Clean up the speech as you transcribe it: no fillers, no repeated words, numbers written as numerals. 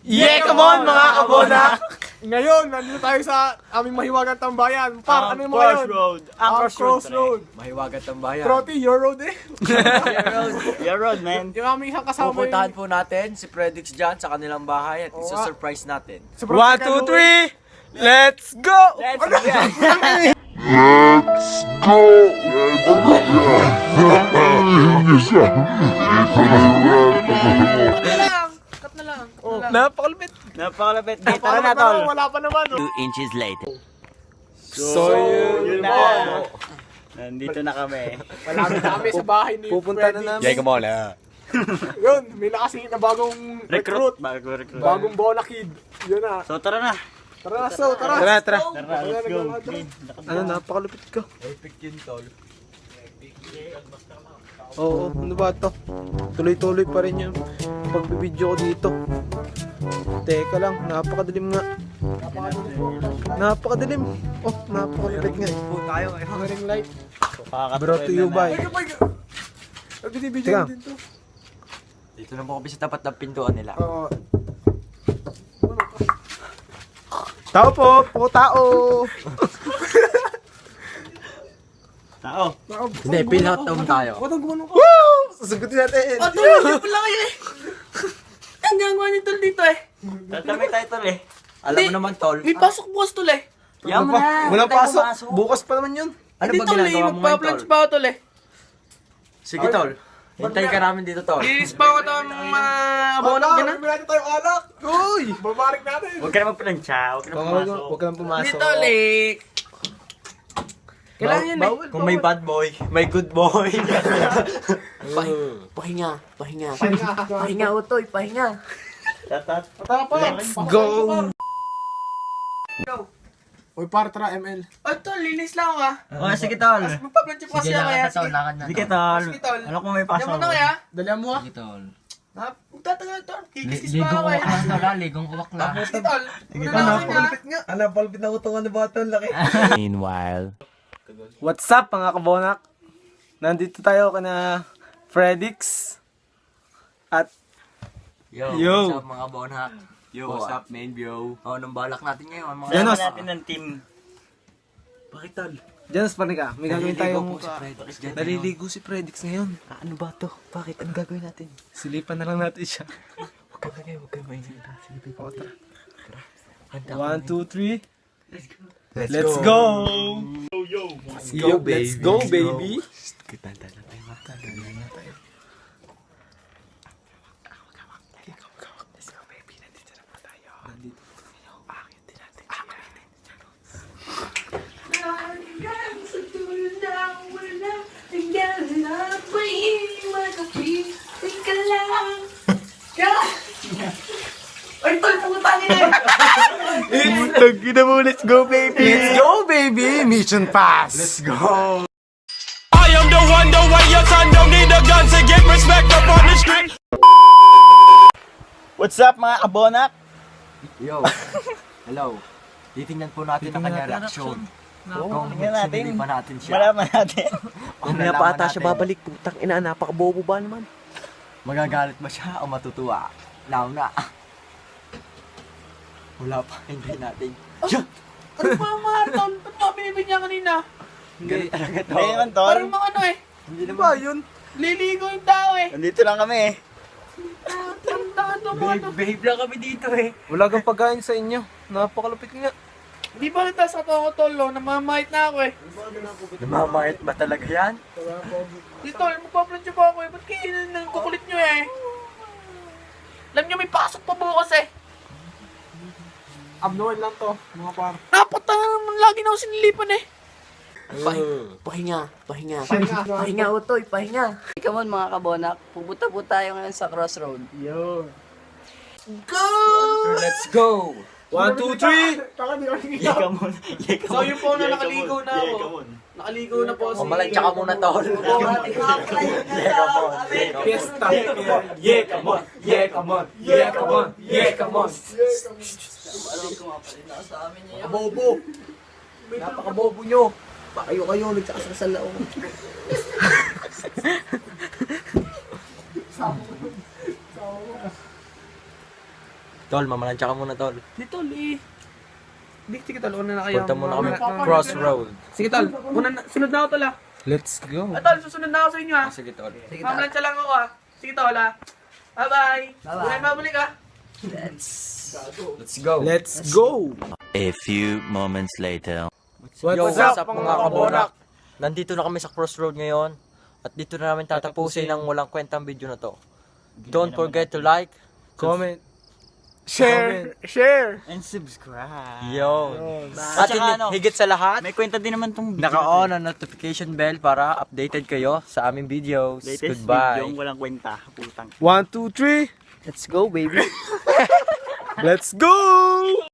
Yeah, come on mga kabona! Ngayon, nandito tayo sa aming mahiwagang tambayan. Par, ano yung mga yun? Crossroad. Ang Crossroad. Mahiwagat ang bayan. Trotty, your road eh. Your road, man. Yung aming isang kasama Pupuntahan po natin si Predix dyan sa kanilang bahay at isa-surprise natin. 1, 2, 3, let's go! Let's go! Cut na lang. Napakalapit. Napakalapit. Tara na, tol. Wala pa naman. 2 inches later. So, yun na. Nandito na kami. Malapit na kami sa bahay ni Pupunta Freddy. na namin. come on, ah. Yun, may nakasingit na bagong recruit. Bago recruit. Bagong Bona Kid. Yun na. So, tara na. Tara, so, tara. Tara, Tara, let's go. Ano, napakalupit ka. Epic yun, tol. Oo, ano ba to? Tuloy-tuloy pa rin yung pagbibideo ko dito. Teka lang, napakadilim nga. Napakadilim. Oh, napakadilim nga. Po tayo ngayon. Ring light. Brought to you by. Nagbibideo Teka. din to. Dito na po kami sa tapat ng pintuan nila. Oo. Tao po, tao. Tao. Hindi, pinot tayo. Ba't ang gumanong ka? Sasagutin natin. Hindi pala kayo eh. Ang gagawa ni Tol dito eh. Tatamay tayo, tol eh. Alam mo naman, tol. May pasok bukas Tol eh. Yaman na. Walang pasok. Bukas pa naman yun. Ano Hindi ba Tol eh, ginagawa mo ngayon, magpa-plunge tol? pa ako Tol eh. Sige, tol. Hintayin ka namin dito, tol. Lilis pa ako Tol ng mga abono dyan ah. Bibili natin tayong alak. Uy! Babarik natin. Huwag ka na magpalansya. Huwag ka na pumasok. Huwag ka lang Hindi pumasok. Tol eh. Kailangan yun eh. Kung may bad boy, may good boy. Pahinga, pahinga. Pahinga Utoy, pahinga. Tatat. Tara pa. Let's go! Uy, par, tara, ML. Oh Tol, linis lang ako ah. Oh, sige, tol. Magpa-plunge pa kasi ako kaya. Sige. Sige, tol. Sige, tol. Ano kung may pasok? Diyan mo na kaya? Dalihan mo ah. Magtatagal Tol. Kikis-kis pa ako eh. Ligong uwak na. Sige Tol. Una na ako nga. Ano, palpit na utungan na ba ito? Laki. Meanwhile. What's up mga kabonak? Nandito tayo kana Predix. At Yo, Yo. what's up mga bonhak? Yo, what's up, main view? Oh, anong balak natin ngayon, mga Janos. Sama natin ng team. Bakit, tol? Janos pa rin ka. May gagawin tayong po si Predix dyan. naliligo si Predix ngayon. Ano ba to? Bakit? Anong gagawin natin? Silipan na lang natin siya. Huwag kayo mainit. Sige, O, tara. handa 1, 2, 3. Let's go! Yo, baby. Let's go, baby! Kitanda na tayo, mata. Hanggang sa tulang wala. Hanggang na magkapi. Ika lang. Ay, Tol, putangin eh. Let's go, baby. Let's go, baby! Mission pass! Let's go! I am the one, the way your son don't need a gun to get respect up on the street. What's up, mga kabonak? Yo! Hello! Titingnan po natin ang kanyang reaksyon. Kung tingnan natin. sinili pa natin siya. Malaman natin. Mamaya pa ata siya babalik. Putang ina, napakabobo ba naman? Magagalit ba siya o matutuwa? Now na. Wala pa, hindi natin. Ano ba ang mga Tol? Ba't mga binibig niya kanina? Ganun talaga to. Hindi naman, tol. Parang mga ano eh. Hindi naman. yun? Liligo yung tao eh. Nandito lang kami eh. Tanda mo ano. Babe lang kami dito eh. Wala kang pagkain sa inyo. Napakalupit nga. Hindi ba nita sa ako Tol, no? Namamahit na ako eh. Namamayat ba talaga yan? Di Tol, magpa-plunge pa ako eh. Ba't kayo nang kukulit nyo eh? Alam nyo, may pasok pa bukas eh. Abnoid lang to, mga par. Napata naman lagi na ako sinilipan eh. Pahinga. Pahinga, Utoy, pahinga. Come on mga kabonak, pupunta po tayo ngayon sa crossroad. Go! Let's go! 1, 2, 3! Taka di kami Yeah, come on. Yeah, come So on. yun po na Yeah, nakaligo come on. na Yeah, ako. come on. Nakaligo na po si... Mamalansya ka muna, tol. Fiesta! Yeah, come on! Yeah, come on! Yeah, come on! Yeah, come on! Alam ko nga pala, nasa amin niya. Bobo. Napakabobo nyo. Kayo, nagsakasal ako. Tol, mamalansya ka muna, tol. Di tol eh. Di, sige tol, una na kayo. Punta muna kami crossroad. Sige tol, sunod na ako tol ah. Let's go. Tol, susunod na ako sa inyo ah. Sige, tol. Mamalansya lang ako ah. Sige tol ah. Bye-bye. Bye-bye. Mabalik ah. Let's go. Let's go. A few moments later. What's up, mga kaborak? Nandito na kami sa crossroad ngayon. At dito na namin tatapusin ang walang kwentang video na to. Don't forget to like, Comment. Share. Share. And subscribe. Yo. At higit sa lahat, May kwenta din naman tong video. naka-on ang notification bell para updated kayo sa aming videos. Latest Goodbye. video, walang kwenta. Putang. 1, 2, 3. Let's go, baby. Let's go!